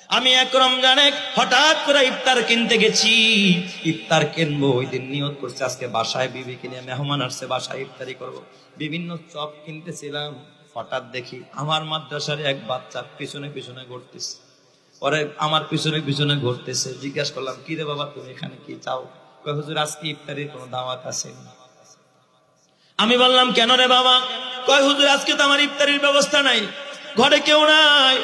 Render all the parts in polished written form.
আমি এক রমজানে হঠাৎ করে ইফতার কিনতে গেছি। ইফতার কিনবো, ওই দিন নিয়ত করছে আজকে বাসায় বিবিকে নিয়ে মেহমান আসছে, বাসায় ইফতারি করব। বিভিন্ন চপ কিনতেছিলাম, হঠাৎ দেখি আমার মাদ্রাসার এক বাচ্চা পিছনে পিছনে ঘুরতেছে। পরে আমার পিছনে পিছনে ঘুরতেছে, জিজ্ঞাসা করলাম কি রে বাবা তুমি এখানে কি চাও? কয় হুজুর আজকে ইফতারির কোনো দাওয়াত আছে? আমি বললাম কেন রে বাবা? কয় হুজুর আজকে তো আমার ইফতারির ব্যবস্থা নাই, ঘরে কেউ নাই,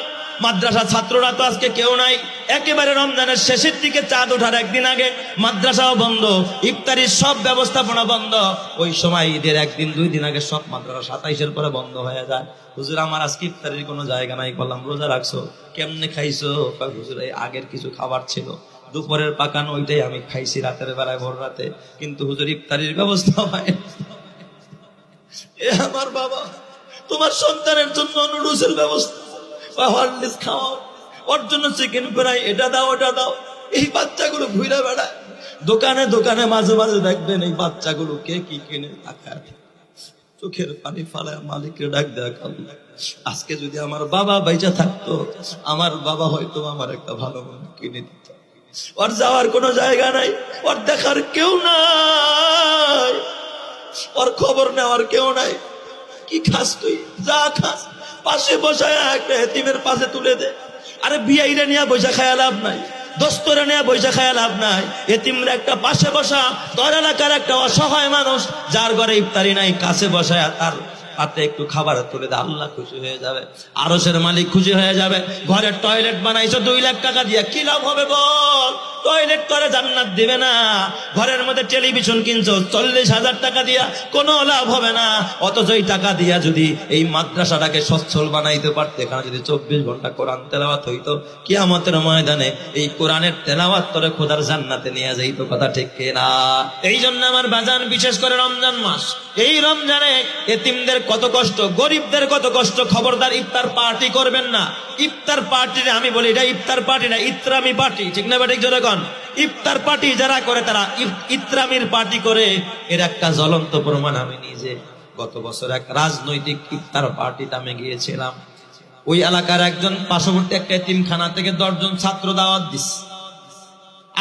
মাদ্রাসা ছাত্ররা তো আজকে কেউ নাই। একেবারে রমজানের শেষের দিকে চাঁদ ওঠার একদিন আগে মাদ্রাসাও বন্ধ, ইফতারির সব ব্যবস্থাপনা বন্ধ। ওই সময় ঈদের একদিন দুই দিন আগে সব মাদ্রাসা 27-এর পরে বন্ধ হয়ে যায়। হুজুর আমার আজকে ইফতারির কোনো জায়গা নাই। বললাম রোজা রাখছো, কেমনে খাইছো? কয় হুজুর এই আগের কিছু খাবার ছিল, দুপুরের পাকানো ওইটাই আমি খাইছি রাতের বেলায়, ভোর রাতে, কিন্তু হুজুর ইফতারির ব্যবস্থা হয়। এ আমার বাবা, তোমার সন্তানের জন্য নুডলসের ব্যবস্থা, হরলিক্স খাওয়াও, ওর জন্য চিকেন ফ্রাই, এটা দাও ওটা দাও। এই বাচ্চাগুলো ঘুরে বেড়ায় দোকানে দোকানে, মাঝে মাঝে দেখবেন এই বাচ্চাগুলো কে কি কিনে তাকায়, চোখের পানি ফালায় মালিকের ডাক দেখ, আজকে যদি আমার বাবা বাইচা থাকতো, আমার বাবা হয়তো আমার একটা ভালো মনে কিনে দিত। ওর যাওয়ার কোনো জায়গা নাই, ওর দেখার কেউ নাই, ওর খবর নেওয়ার কেউ নাই। কি খাস তুই? যা খাস পাশে বসায় একটা এতিমের পাশে তুলে দে। আরে বিয়াইরা নিয়ে বৈশা খায়া লাভ নাই, দোস্তরা নিয়ে বৈশা খায়া লাভ নাই, এতিমরা একটা পাশে বসা, তোর এলাকার একটা অসহায় মানুষ যার ঘরে ইফতারি নাই, কাছে বসায় তার হাতে একটু খাবার তুলে দে, আল্লাহ খুশি হয়ে যাবে, আরশের মালিক খুশি হয়ে যাবে। ঘরে টয়লেট বানাইছো 2 লাখ টাকা দিয়ে, কি লাভ হবে বল? টয়লেট করে জান্নাত দিবে না। ঘরের মধ্যে টেলিভিশন কিনছো 40,000 টাকা দিয়া, কোনো লাভ হবে না। অথচ এই টাকা দিয়া যদি এই মাদ্রাসাটাকে সচ্ছল বানাইতে পারতে, এখানে যদি 24 ঘন্টা কোরআন তেলাওয়াত হইতো, কিয়ামতের ময়দানে এই কোরআনের তেলাওয়াত করে খোদার জান্নাতে নিয়ে যাইতো। কথা ঠিক কিনা? এই জন্য আমার বাজান, বিশেষ করে রমজান মাস, এই রমজানে এতিমদের কত কষ্ট, গরিবদের কত কষ্ট। খবরদার ইফতার পার্টি করবেন না। ইফতার পার্টি, আমি বলি এটা ইফতার পার্টি না, ইত্রামি পার্টি, ঠিক না বেঠিক? জোরে কন। ইফতার পার্টি যারা করে তারা ইত্রামির পার্টি করে। এর একটা জ্বলন্ত প্রমাণ আমি নিজে গত বছর এক রাজনৈতিক ইফতার পার্টিতে আমি গিয়েছিলাম। ওই এলাকার একজন পার্শ্ববর্তী একটা এতিমখানা থেকে 10 জন ছাত্র দাওয়াত দিস।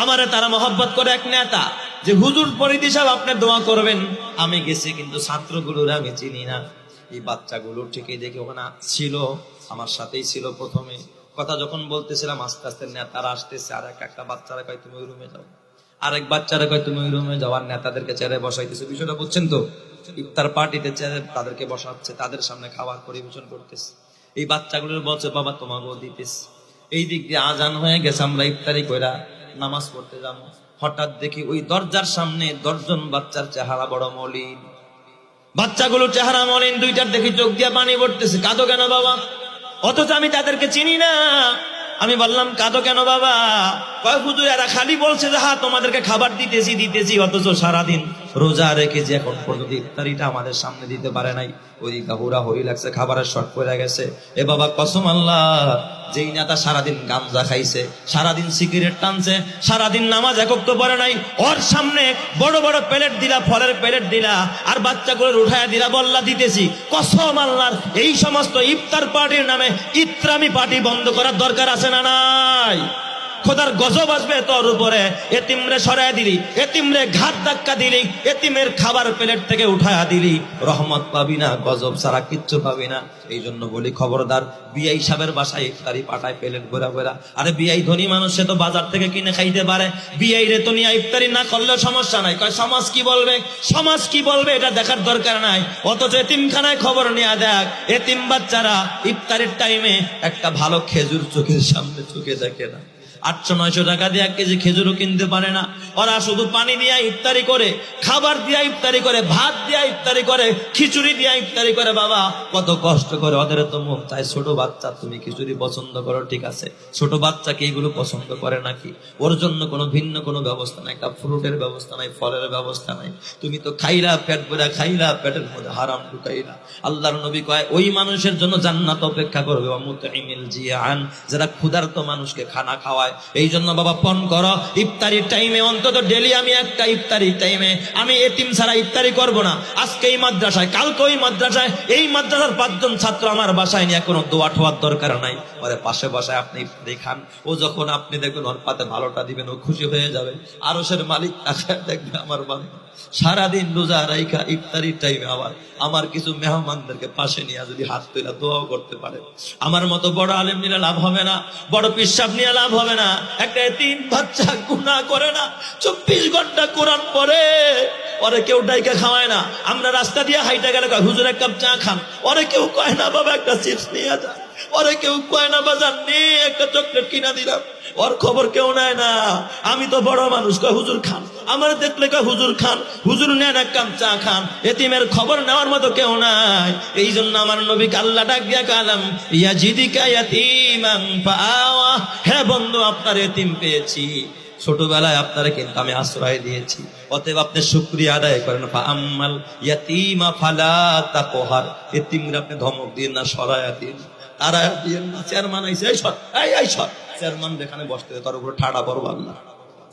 আমারে তারা মহব্বত করে এক নেতা যে হুজুর পরিধি সাহেব আপনি দোয়া করবেন। আমি গেছি, কিন্তু ছাত্রগুলোর আমি চিনি না। এই বাচ্চাগুলো ঠিকই দেখি ওখানে ছিল, আমার সাথেই ছিল। প্রথমে কথা যখন বলতেছিলাম, আস্তে আস্তে নেতারা আসতেছে, আর একটা বাচ্চারা কয় তুমি ওই রুমে যাও, আরেক বাচ্চারা কয় তুমি ওই রুমে যাও, আর নেতাদেরকে চেয়ারে বসাইতেছে। বিষয়টা বুঝছেন তো? ইফতার পার্টিতে চেয়ারে তাদেরকে বসাচ্ছে, তাদের সামনে খাবার পরিবেশন করতেছে। এই বাচ্চাগুলোর বলছে বাবা তোমাকেও দিতেছে। এই দিক দিয়ে আজান হয়ে গেছে, আমরা ইফতারি কইরা নামাজ পড়তে যাবো। হঠাৎ দেখি ওই দরজার সামনে 10 জন বাচ্চার চেহারা বড় মলিন। বাচ্চাগুলোর চেহারা মলিন, দুইটার দেখি চোখ দিয়ে পানি পড়তেছে। কাঁদো কেন বাবা? অথচ আমি তাদেরকে চিনি না। আমি বললাম কাঁদো কেন বাবা? কয় হুজুর এরা খালি বলছে যে হ্যাঁ তোমাদেরকে খাবার দিতেছি, অথচ সারাদিন রোজা রেখেছি, এখন পর্যন্ত ইফতারিটা আমাদের সামনে দিতে পারে নাই। ওই হুরা হই লাগছে, খাবারের শর্ট পড়ে গেছে। এ বাবা কসম আল্লাহ, যেই নেতা সারাদিন গাঞ্জা খাইছে, সারাদিন সিগারেট টানছে, সারাদিন নামাজ একক তো পড়ে নাই, ওর সামনে বড় বড় প্লেট দিলা, ফলের প্লেট দিলা, আর বাচ্চাগুলোর উঠায় দিলা, বললা দিতেছি। কসম আল্লাহর, এই সমস্ত ইফতার পার্টির নামে ইত্রামি পার্টি বন্ধ করার দরকার আছে না নাই? খোদার গজব আসবে তোর উপরে। এতিমরে সরায় দিলি, এতিমরে ঘাট ধাক্কা দিলি, এতিমের খাবার প্লেট থেকে উঠায়া দিলি, রহমত পাবি না, গজব ছাড়া কিচ্ছু পাবি না। এই জন্য বলি খবরদার, বিআই সাহেবের বাসায় ইফতারি পাঠায় প্লেট ঘোরা ঘোরা। আরে বিআই ধনী মানুষ, সে তো বাজার থেকে কিনে খাইতে পারে, বিআই রে তো নিয়ে ইফতারি না করলেও সমস্যা নাই। কয় সমাজ কি বলবে, সমাজ কি বলবে এটা দেখার দরকার নাই। অথচ এতিমখানায় খবর নেওয়া দেখ, এতিম বাচ্চারা ইফতারির টাইমে একটা ভালো খেজুর চোখের সামনে চোখে দেখে না। 800-900 টাকা দিয়ে 1 কেজি খেজুরও কিনতে পারে না। ওরা শুধু পানি দিয়া ইফতারি করে, খাবার দিয়া ইফতারি করে, ভাত দিয়া ইফতারি করে, খিচুড়ি দিয়া ইফতারি করে। বাবা কত কষ্ট করে ওদের তো মন চায়। ছোট বাচ্চা, তুমি খিচুড়ি পছন্দ করো ঠিক আছে, ছোট বাচ্চাকে এইগুলো পছন্দ করে নাকি? ওর জন্য কোনো ভিন্ন কোনো ব্যবস্থা নাই, একটা ফ্রুটের ব্যবস্থা নাই, ফলের ব্যবস্থা নাই। তুমি তো খাইলা, পেট ভরে খাইলা, পেটের মধ্যে হারাম ঢুকাইলা। আল্লাহর নবী কয় ওই মানুষের জন্য জান্নাত অপেক্ষা করবে, মুতঈমিল জিয়ান, যারা ক্ষুধার্ত মানুষকে খানা খাওয়ায়। এই জন্য বাবা পণ করো, ইফতারির টাইমে অন্তত ডেলি আমি একটা ইফতারির টাইমে আমি এতিম ছাড়া ইফতারি করব না। আজকে এই মাদ্রাসায়, কালকে ওই মাদ্রাসায়, এই মাদ্রাসার 5 জন ছাত্র আমার বাসায় নিয়ে কোনো দোয়া ঠোয়ার দরকার নাই, ওরে পাশে বাসায় আপনি ইফতারি খান। ও যখন আপনি দেখবেন ওর পাতে ভালোটা দিবেন, ও খুশি হয়ে যাবে। আরশের মালিক তাকায় দেখবে আমার বান্দা সারাদিন রোজা রাইখা ইফতারির টাইমে আবার আমার কিছু মেহমানদেরকে পাশে নিয়ে যদি হাত তুলে দোয়াও করতে পারে। আমার মতো বড় আলেম নিয়ে লাভ হবে না, বড় পিসাব নিয়ে লাভ হবে না। একটা এতিম বাচ্চা গুনাহ করে না, 24 ঘন্টা কোরআন পড়ে, ওরে কেউ ডাইকা খাওয়ায় না। আমরা রাস্তা দিয়ে হাইটা গেলে কয় হুজুর এক কাপ চা খান, ওরে কেউ কয় না বাবা একটা চিপস নিয়ে যা, ওরে কেউ কয় না বাজার নিয়ে একটা চকলেট কিনা দিলাম, ওর খবর কেউ নেয় না। আমি তো বড় মানুষ, কয় হুজুর খান, আমার দেখলে কয় হুজুর খান, হুজুর নেন এক কাপ চা খান। এতিমের খবর নেওয়ার মতো কেউ নাই। এই জন্য আমার নবীকে আল্লাহ ডাক দিয়া কালাম ইয়াজিদিকা ইয়াতীমান ফাআওয়া, হে বন্ধু আপনার এতিম পেয়েছি, ছোটবেলায় আপনারা কিন্তু আমি আশ্রয় দিয়েছি, অতএব আপনি শুকরিয়া আদায় করেন। ফাআম্মাল ইয়াতীমা ফালা তাকহার, এতিমরা আপনি ধমক দিন না, সরায়া দিন, তারায়া দিন না। চেয়ারম্যান আইছে, এই সর, এই সর, চেয়ারম্যান যেখানে বসতে তার উপরে ঠাড়া পড়বো আল্লাহ।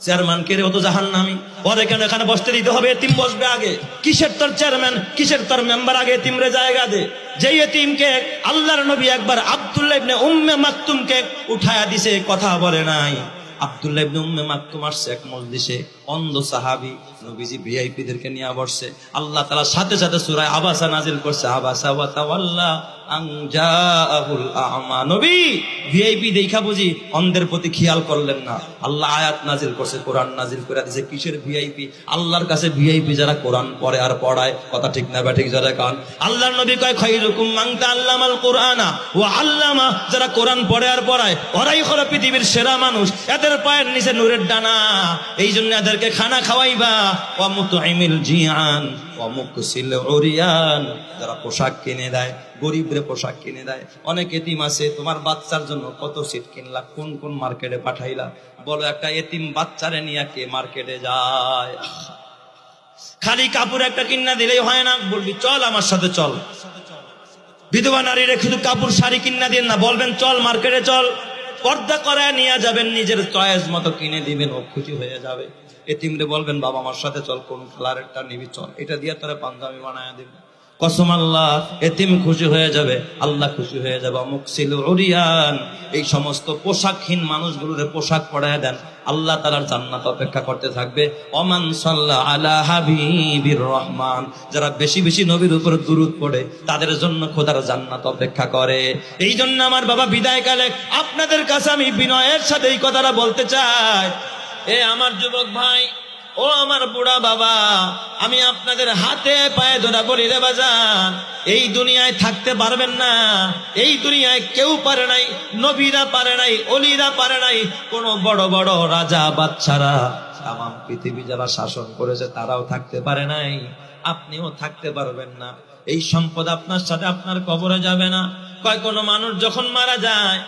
চেয়ারম্যানকে রে, ও তো জাহান্নামী, ওরে কেন এখানে বসতে দিতে হবে? এতিম বসবে আগে। কিসের তোর চেয়ারম্যান, কিসের তোর মেম্বার, আগে এতিমরে জায়গা দে। যেই এতিমকে আল্লাহর নবী একবার আব্দুল্লাহ ইবনে উম্মে মাকতুমকে উঠায়া দিছে, কথা বলে নাই। আব্দুল্লাহ ইবনে উম্মে মাকতুম আসছে এক মজলিসে, অন্ধ সাহাবী, নবীজি ভিআইপি দেরকে নিয়ে বসছে। আল্লাহ তাআলা সাথে সাথে সূরা আবাসা নাজিল করছে, আবাসা ওয়া তাওয়াল্লা আন জাআহুল আ'মা। নবী ভিআইপি দেখা বুঝি অন্ধের প্রতি খেয়াল করলেন না, আল্লাহ আয়াত নাজিল করছে, কোরআন নাজিল করে দিয়েছে। কিসের ভিআইপি? আল্লাহর কাছে ভিআইপি যারা কোরআন পড়ে আর পড়ায়, কথা ঠিক না বা ঠিক যারা কান। আল্লাহর নবী কয় খায়রুকুম মান তাআল্লামাল কুরআনা ওয়া আল্লামা, যারা কোরআন পড়ে আর পড়ায় ওরাই হলো পৃথিবীর সেরা মানুষ। এদের পায়ের নিচে নূরের ডানা, এই জন্য এদেরকে খানা খাওয়াইবা। ওয়া মুতঈমিল জিআন ওয়া মুকসিল উরিয়ান, যারা পোশাক কিনে দেয়, গরিবরে পোশাক কিনে দেয়। অনেক এতিম আছে, তোমার বাচ্চার জন্য কত সিট কিনলা, কোন কোন মার্কেটে পাঠাইলা, বলো একটা এতিম বাচ্চারে নিয়ে কে মার্কেটে যায়? খালি কাপড় একটা কিনা দিলেই হয় না, বলবি চল আমার সাথে চল। বিধবা নারীরে শুধু কাপড় শাড়ি কিনা দিন না, বলবেন চল মার্কেটে চল, পর্দা করায় নিয়ে যাবেন, নিজের চয়েস মতো কিনে দিবেন, ও খুশি হয়ে যাবে। এতিমরে বলবেন বাবা আমার সাথে চল, কোন কালারেরটা নিবি চল, এটা দিয়ে তোরে পাঞ্জাবি বানায় দিবেন। কসম আল্লাহ, এতিম খুশি হয়ে যাবে, আল্লাহ খুশি হয়ে যাবে। মুকসিল উরিয়ান, এই সমস্ত পোশাকহীন মানুষগুলোরে পোশাক পরায় দেন, আল্লাহ তাআলার জান্নাত অপেক্ষা করতে থাকবে। ওমান সাল্লা আলা হাবিবির রহমান, যারা বেশি বেশি নবীর উপর দুরূদ পড়ে তাদের জন্য খোদার জান্নাত অপেক্ষা করে। এই জন্য আমার বাবা বিদায়কালে আপনাদের কাছে আমি বিনয়ের সাথে এই কথাটা বলতে চাই, এ আমার যুবক ভাই, ও আমার বুড়া বাবা, আমি আপনাদের হাতে পায়ে ধরা বলি রে বাজান, এই দুনিয়ায় থাকতে পারবেন না। এই দুনিয়ায় কেউ পারে নাই, নবীরা পারে নাই, অলিরা পারে নাই, কোন বড় বড় রাজা বাদশারা তামাম পৃথিবী যারা শাসন করেছে তারাও থাকতে পারে নাই, আপনিও থাকতে পারবেন না। এই সম্পদ আপনার সাথে আপনার কবরে যাবে না। কয় কোনো মানুষ যখন মারা যায়